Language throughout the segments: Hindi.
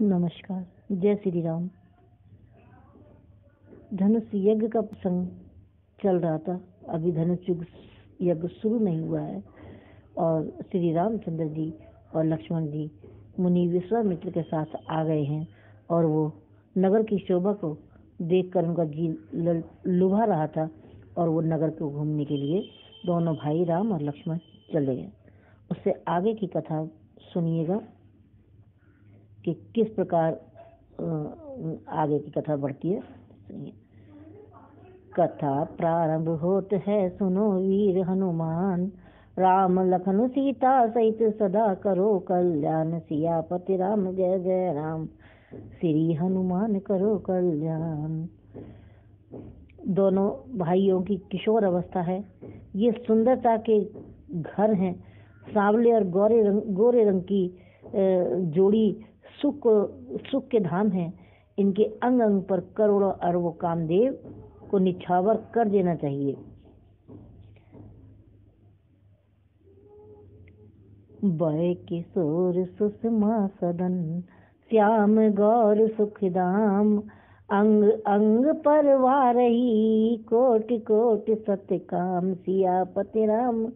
नमस्कार। जय श्री राम। धनुष यज्ञ का प्रसंग चल रहा था। अभी धनुष यज्ञ शुरू नहीं हुआ है और श्री रामचंद्र जी और लक्ष्मण जी मुनि विश्वामित्र के साथ आ गए हैं और वो नगर की शोभा को देखकर उनका जी लुभा रहा था और वो नगर को घूमने के लिए दोनों भाई राम और लक्ष्मण चले गए। उससे आगे की कथा सुनिएगा कि किस प्रकार आगे की कथा बढ़ती है। कथा प्रारंभ होत है, सुनो वीर हनुमान, राम लखन सीता सहित सदा करो कल्याण, सियापति राम जय जय राम, श्री हनुमान करो कल्याण। दोनों भाइयों की किशोर अवस्था है। ये सुंदरता के घर हैं। सांवले और गोरे रंग की जोड़ी सुख के धाम है। इनके अंग अंग पर करोड़ों अरबों कामदेव को निछावर कर देना चाहिए। बय किशोर सुषमा सदन, श्याम गौर सुखदाम, अंग अंग पर वारही, कोटि कोटि सत्य काम, सियापति राम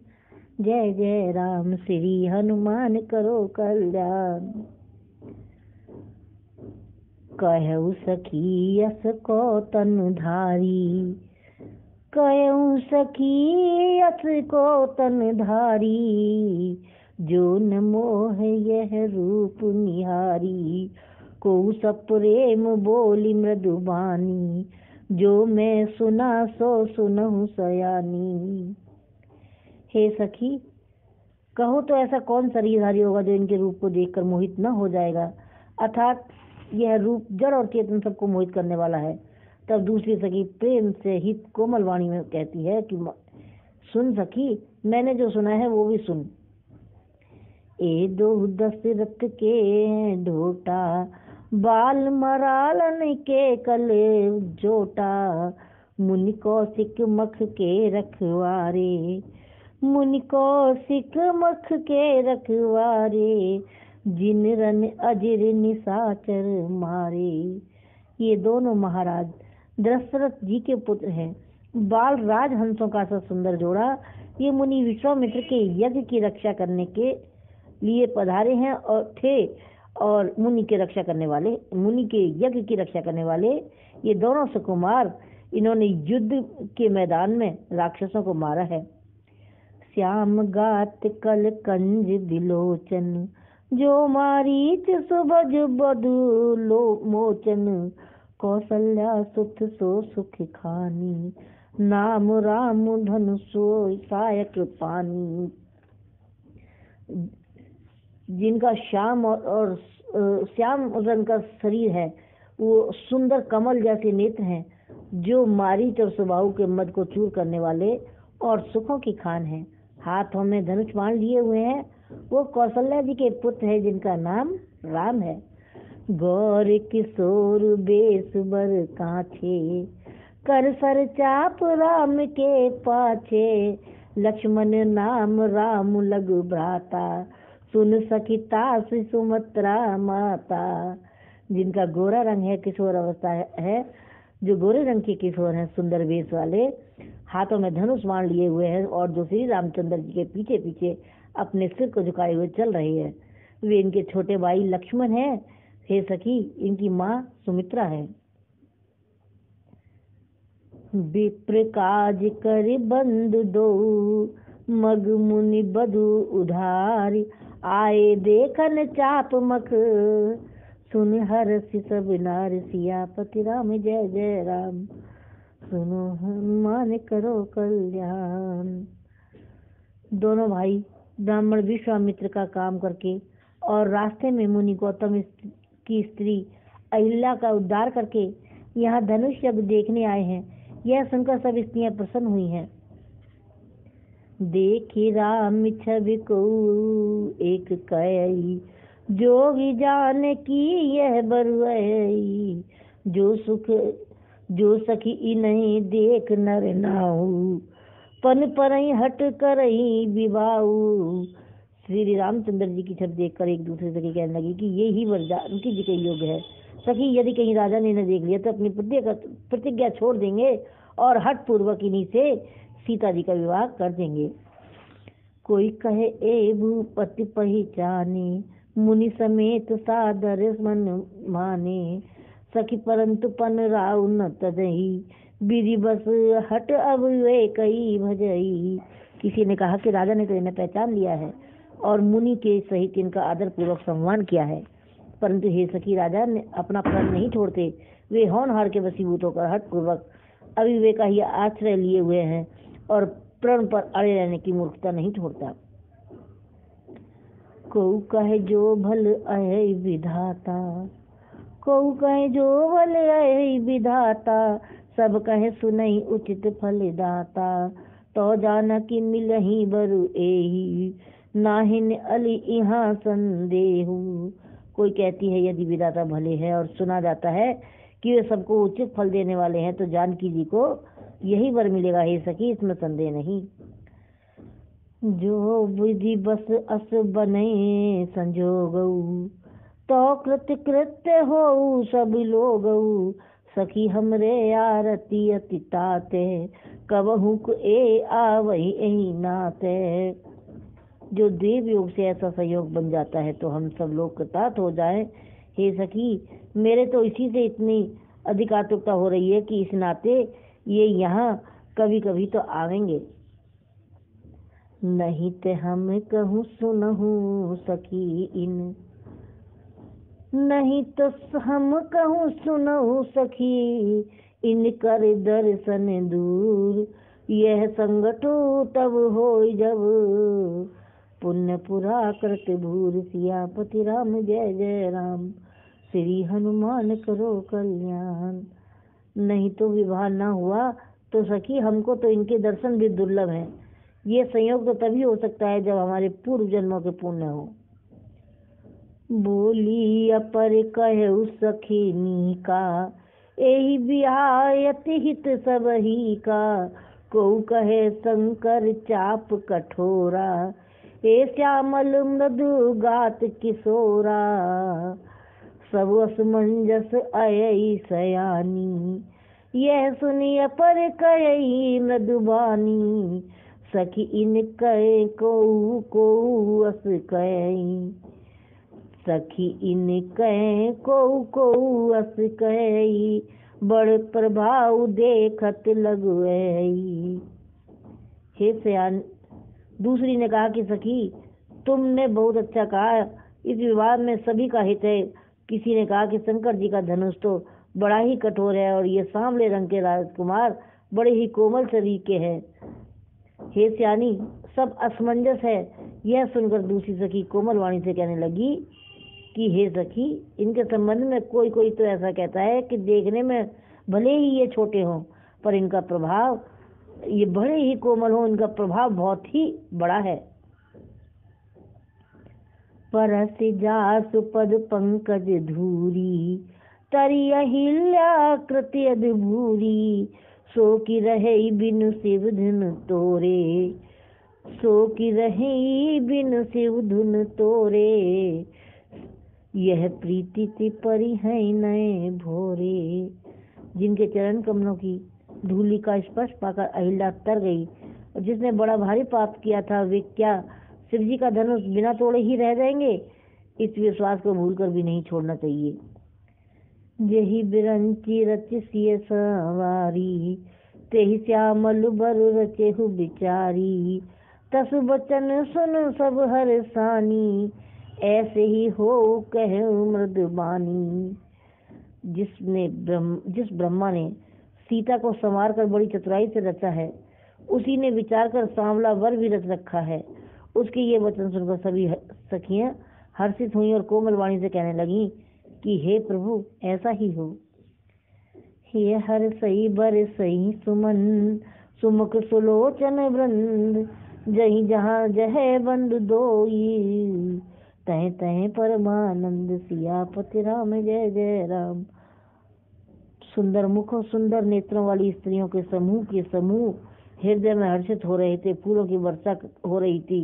जय जय राम, श्री हनुमान करो कल्याण। कहु सखी यस को तनु धारी, कहु सखी यस को तनु धारी, जो न मोह यह रूप निहारी, को सप्रेम बोली मृदुबानी, जो मैं सुना सो सुनहु सयानी। हे सखी, कहो तो ऐसा कौन शरीरधारी होगा जो इनके रूप को देखकर मोहित न हो जाएगा। अर्थात यह रूप जड़ और चेतन सबको मोहित करने वाला है। तब दूसरी सखी प्रेम से हित कोमल वाणी में कहती है कि सुन सखी, मैंने जो सुना है वो भी सुन। ए दो दशरथ के ढोटा, बाल मरालन के कल जोटा, मुनि कौशिक मख के रखवारे, मुनि कौशिक मख के रखवारे, जिन रन अजिर निशाचर मारे। ये दोनों महाराज दशरथ जी के पुत्र हैं। बाल राजहंसों का सा सुंदर जोड़ा ये मुनि विश्वामित्र के यज्ञ की रक्षा करने के लिए पधारे हैं और मुनि के यज्ञ की रक्षा करने वाले ये दोनों सुकुमार, इन्होंने युद्ध के मैदान में राक्षसों को मारा है। श्याम गात कल कंज दिलोचन, जो मारीच सुभज बधु मोचन, कौशल्या सुत सो सुख खानी, नाम राम धनुषो सायक पानी। जिनका श्याम और श्याम रंग का शरीर है, वो सुंदर कमल जैसे नेत्र हैं, जो मारीच और सुबाहु के मद को चूर करने वाले और सुखों की खान है। हाथों में धनुष बाण लिए हुए हैं। वो कौशल्या जी के पुत्र है जिनका नाम राम है। गौर किशोर बेस बर काछे, कर सर चाप राम के पाछे, लक्ष्मण नाम राम लघु भ्राता, सुन सखिता सुमित्रा माता। जिनका गोरा रंग है, किशोर अवस्था है, जो गोरे रंग के किशोर हैं, सुंदर वेश वाले, हाथों में धनुष बाण लिए हुए हैं और जो श्री रामचंद्र जी के पीछे पीछे अपने सिर को झुकाए हुए चल रहे हैं, वे इनके छोटे भाई लक्ष्मण हैं। हे सखी, इनकी माँ सुमित्रा है। विप्र काज कर बंधु दो, मग मुनि बधु उधार, आए देखन चाप मख, सुन हर्ष सब नार, सियापति राम जय जय राम, सुनो हनुमान करो कल्याण। दोनों भाई ब्राह्मण विश्वामित्र का काम करके और रास्ते में मुनि गौतम की स्त्री अहिल्या का उद्धार करके यहाँ धनुष यज्ञ देखने आए हैं। यह सुनकर सब स्त्रियां प्रसन्न हुई हैं। देखी राम छवि को एक कई, जोगी जान की यह बरुई, जो सखी नहीं देख नर नाऊ, पन परई हट करई विवाऊ, श्री रामचंद्र जी की छवि देखकर एक दूसरे से कहने लगी कि ये ही वर जानकी जी के योग्य है। सखी, यदि कहीं राजा ने इन्हें देख लिया तो अपनी प्रतिज्ञा छोड़ देंगे और हठ पूर्वक इन्हीं से सीता जी का विवाह कर देंगे। कोई कहे ए भूपति पहचाने, मुनि समेत सादर मन माने। सखी परंतु पन राव न तदही, विधि बस हट अब वे कई भजई। किसी ने कहा कि राजा ने तो इन्हें पहचान लिया है और मुनि के सहित इनका आदर पूर्वक सम्मान किया है, परंतु हे सखी, राजा ने अपना प्रण नहीं छोड़ते। वे होनहार के वशीभूत होकर हठ पूर्वक अविवेक का ही आश्रय लिए हुए हैं और प्रण पर अड़े रहने की मूर्खता नहीं छोड़ता। को कहे जो भल अहे विधाता, को कहे जो भल अहे विधाता, सब कहे सुनई उचित फल दाता। तो जाना कि मिलही बरु एही, नाहिन अली यहाँ संदेहु। कोई कहती है यदि विधाता भले है और सुना जाता है कि वे सबको उचित फल देने वाले हैं, तो जानकी जी को यही वर मिलेगा। हे सखी, इसमें संदेह नहीं। जो विधि बस अस बने संजोगऊ, तो कृत्य कृत्य हो सब लोगऊ। सखी हमरे आरती अति ताते, कबहू ए आवही एही नाते। जो देव योग से ऐसा संयोग बन जाता है तो हम सब लोग कृतार्थ हो जाएं। हे सखी, मेरे तो इसी से इतनी अधिक आतुरता हो रही है कि इस नाते ये यहाँ कभी कभी तो आवेंगे। नहीं ते हम कहूँ सुनहूँ सखी इन, नहीं तो हम कहूँ सुनहूँ सखी इन कर दर्शन दूर। यह संगठो तब हो जब, पुण्य पुरा करत भूर। सियापति राम जय जय राम, श्री हनुमान करो कल्याण। नहीं तो विवाह न हुआ तो सखी हमको तो इनके दर्शन भी दुर्लभ हैं। ये संयोग तो तभी हो सकता है जब हमारे पूर्व जन्मों के पुण्य हो। बोली अपर कहु सखी का, एहि बिहायति हित सब ही का। को कहे शंकर चाप कठोरा, ए श्यामल मृदु गात किशोरा। सब असमंजस अयई सयानी, यह सुनी अपर कयई मृदुबानी। सखी इन कहे को अस कयई, सखी इन कहे को अस कयई। बड़ प्रभाव देखत लगवई। हे सयान, दूसरी ने कहा कि सखी तुमने बहुत अच्छा कहा, इस विवाद में सभी का हित है। किसी ने कहा कि शंकर जी का धनुष तो बड़ा ही कठोर है और ये सांवले रंग के राजकुमार बड़े ही कोमल शरीर के हैं। हे सयानी, सब असमंजस है। यह सुनकर दूसरी सखी कोमल वाणी से कहने लगी कि हे सखी, इनके संबंध में कोई कोई तो ऐसा कहता है कि देखने में भले ही ये छोटे हों, पर इनका प्रभाव, ये बड़े ही कोमल हो, इनका प्रभाव बहुत ही बड़ा है। परस जासु पद पंकज धूरी, तरी अहिल्या कृति अद्भुरी। सो की रहे बिनु शिव धुन तोरे, सो की रहे बिनु शिव धुन तोरे। यह प्रीति ति परी है नए भोरे। जिनके चरण कमलों की धूलि का स्पर्श पाकर अहिल्या तर गई, और जिसने बड़ा भारी पाप किया था वे क्या शिव जी का धनुष बिना तोड़े ही रह जाएंगे? इस विश्वास को भूलकर भी नहीं छोड़ना चाहिए। यही बिरंची रचिसिय सवारी, तेहि श्यामल बर रचेहु बिचारी। तसु बचन सुन सब हर सानी, ऐसे ही हो कहे मृदबानी। जिस ब्रह्मा ने सीता को संवार कर बड़ी चतुराई से रचा है, उसी ने विचार कर सांवला वर भी रच रखा है। उसके ये वचन सुनकर सभी सखियां हर्षित हुई और कोमल वाणी से कहने लगी कि हे प्रभु, ऐसा ही हो। हे हर सही बर सही सुमन, सुमुख सुलोचन वृंद। जही जहाँ जह बंद दोई, तह तह परमानंद। सियापति राम जय जय राम। सुंदर मुख और सुंदर नेत्रों वाली स्त्रियों के समूह हृदय में हर्षित हो रहे थे। फूलों की वर्षा हो रही थी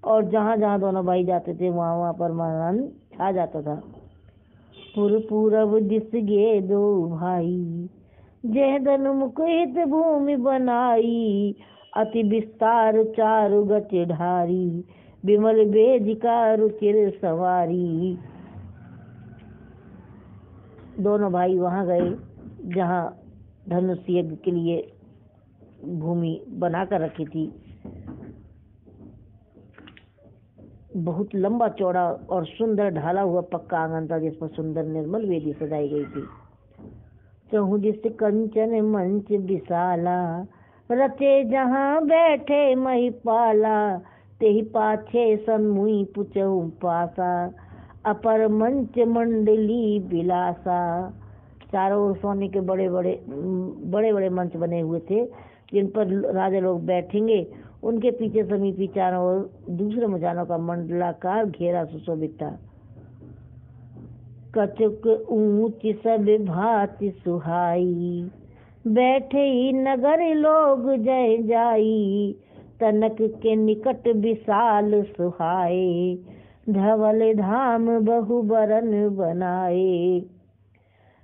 और जहाँ जहाँ दोनों भाई जाते थे वहाँ वहाँ परमानंद छा जाता था। पूरब दिस गे दो भाई, जह धनु मुख हित भूमि बनाई, अति विस्तार चारु गच ढारी, विमल वेदिका रुचिर सवारी। दोनों भाई वहां गए जहाँ धनुष यज्ञ के लिए भूमि बनाकर रखी थी। बहुत लंबा चौड़ा और सुंदर ढाला हुआ पक्का आंगन था, जिस पर सुंदर निर्मल वेदी सजाई गई थी। चहु दिस कंचन मंच विशाला, रचे जहाँ बैठे महिपाला, तेहि पाछे सन्मुई पुचहु पासा, अपर मंच मंडली बिलासा। चारों ओर सोने के बड़े बड़े मंच बने हुए थे, जिन पर राजा लोग बैठेंगे। उनके पीछे समीपी चारों ओर दूसरे मचानों का मंडलाकार घेरा सुशोभित था। कचुक ऊंच सब भांति सुहाई, बैठे ही नगर लोग जय जाई, तनक के निकट विशाल सुहाए, धवल धाम बहु बरन बनाए।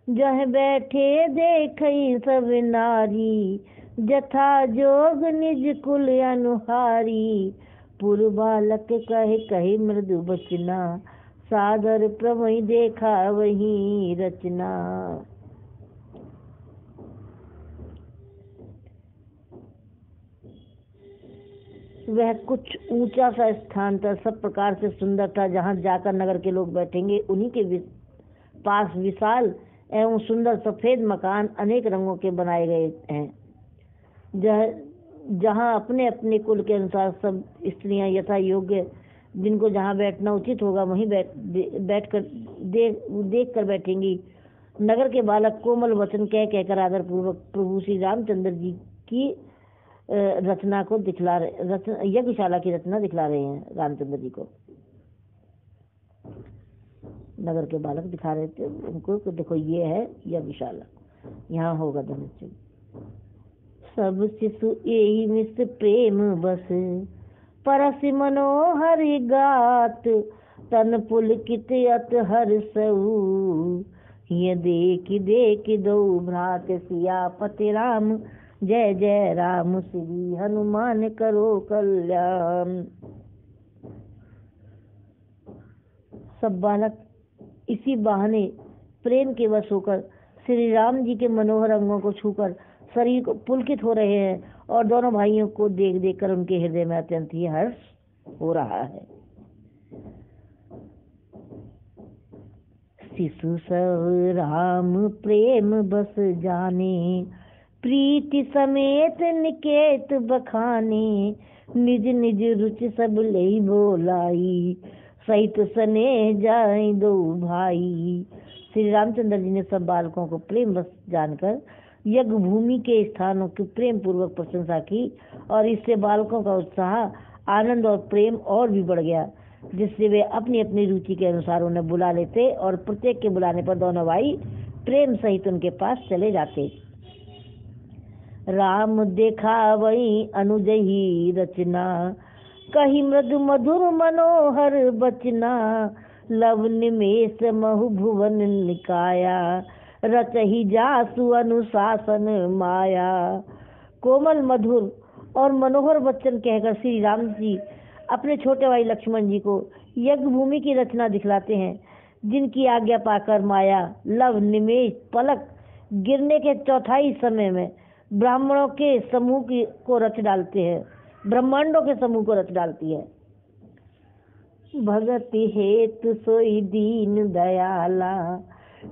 जह बैठे देखई सब नारी, जथा जोग निज कुल अनुहारी, पुर बालक कहे कहे मृदु बचना, सादर प्रमय देखा वही रचना। वह कुछ ऊंचा सा स्थान था, सब प्रकार से सुंदर था, जहाँ जाकर नगर के लोग बैठेंगे। उन्हीं के पास विशाल एवं सुंदर सफेद मकान अनेक रंगों के बनाए गए हैं, जहाँ अपने अपने कुल के अनुसार सब स्त्रियां यथा योग्य, जिनको जहाँ बैठना उचित होगा वहीं बैठ कर देख कर बैठेंगी। नगर के बालक कोमल वचन कहकर आदर पूर्वक प्रभु श्री रामचंद्र जी की रचना को दिखला रहे, यज्ञशाला की रचना दिखला रहे हैं। रामचंद्र जी को नगर के बालक दिखा रहे थे उनको, तो देखो ये है यज्ञशाला, यहाँ होगा धनुष। सब शिशु यही मिस प्रेम बस, परस मनोहर गात, तन पुलकित अत हर सऊ, ये देख दो भ्रात सियापति राम, जय जय राम श्री हनुमान करो कल्याण। सब बालक इसी बहाने प्रेम के वश होकर श्री राम जी के मनोहर अंगों को छूकर शरीर को पुलकित हो रहे हैं, और दोनों भाइयों को देख देख कर उनके हृदय में अत्यंत ही हर्ष हो रहा है। शिशु सब राम प्रेम बस जाने, प्रीति समेत निकेत बखाने, निज निज रुचि सब ले बोलाई, सहित सने जाए दो भाई। श्री रामचंद्र जी ने सब बालकों को प्रेम बस जानकर यज्ञ भूमि के स्थानों की प्रेम पूर्वक प्रशंसा की, और इससे बालकों का उत्साह, आनंद और प्रेम और भी बढ़ गया, जिससे वे अपनी अपनी रुचि के अनुसार उन्हें बुला लेते, और प्रत्येक के बुलाने पर दोनों भाई प्रेम सहित उनके पास चले जाते। राम देखा वही अनुजही रचना, कही मृदु मधुर मनोहर बचना, लव निमेष महु भुवन निकाया, रचही जासु अनुशासन माया। कोमल मधुर और मनोहर वचन कहकर श्री राम जी अपने छोटे भाई लक्ष्मण जी को यज्ञ भूमि की रचना दिखलाते हैं, जिनकी आज्ञा पाकर माया लव निमेष पलक गिरने के चौथाई समय में ब्राह्मणों के समूह को रच डालते हैं, ब्रह्मांडों के समूह को रच डालती है। भगति हेतु सोई दीन दयाला,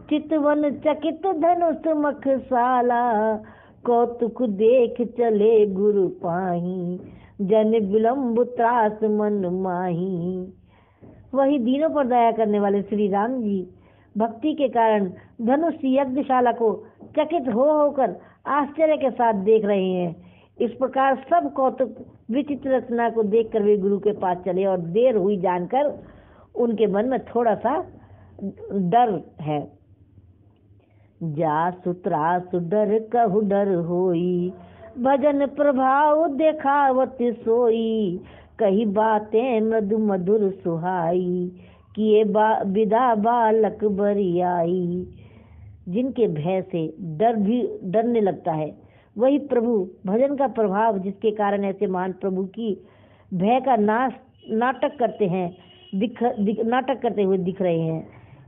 चितवन चकित धनुष मखसाला, कौतुक देख चले गुरु पाही, जन विलंब त्रास मन माही। वही दीनों पर दया करने वाले श्री राम जी भक्ति के कारण धनुष यज्ञशाला को चकित होकर आश्चर्य के साथ देख रहे हैं। इस प्रकार सब कौतुक विचित्र रचना को देखकर वे गुरु के पास चले, और देर हुई जानकर उनके मन में थोड़ा सा डर है। जासु त्रासु डर कहु डर होई, भजन प्रभाव देखावत सोई, कही बातें मधु मधुर सुहाई, किए विदा बालक बरियाई। जिनके भय से डरने लगता है वही प्रभु भजन का प्रभाव, जिसके कारण ऐसे महान प्रभु की भय का नाटक करते हैं, नाटक करते हुए दिख रहे हैं।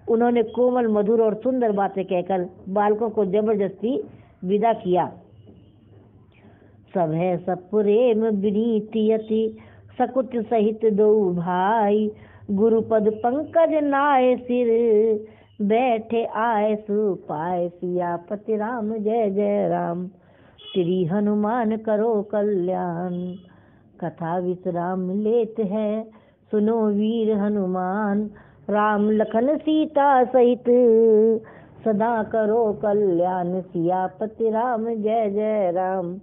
उन्होंने कोमल मधुर और सुंदर बातें कहकर बालकों को जबरदस्ती विदा किया। सब है सब प्रेम विनीति यति, सकुच सहित दो भाई, गुरुपद पंकज नाय सिर, बैठे आए सुपाए, सियापति राम जय जय राम। श्री हनुमान करो कल्याण, कथा विश्राम लेत है, सुनो वीर हनुमान, राम लखन सीता सहित, सदा करो कल्याण, सियापति राम जय जय राम।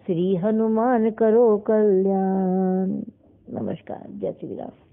श्री हनुमान करो कल्याण। नमस्कार, जय श्री राम।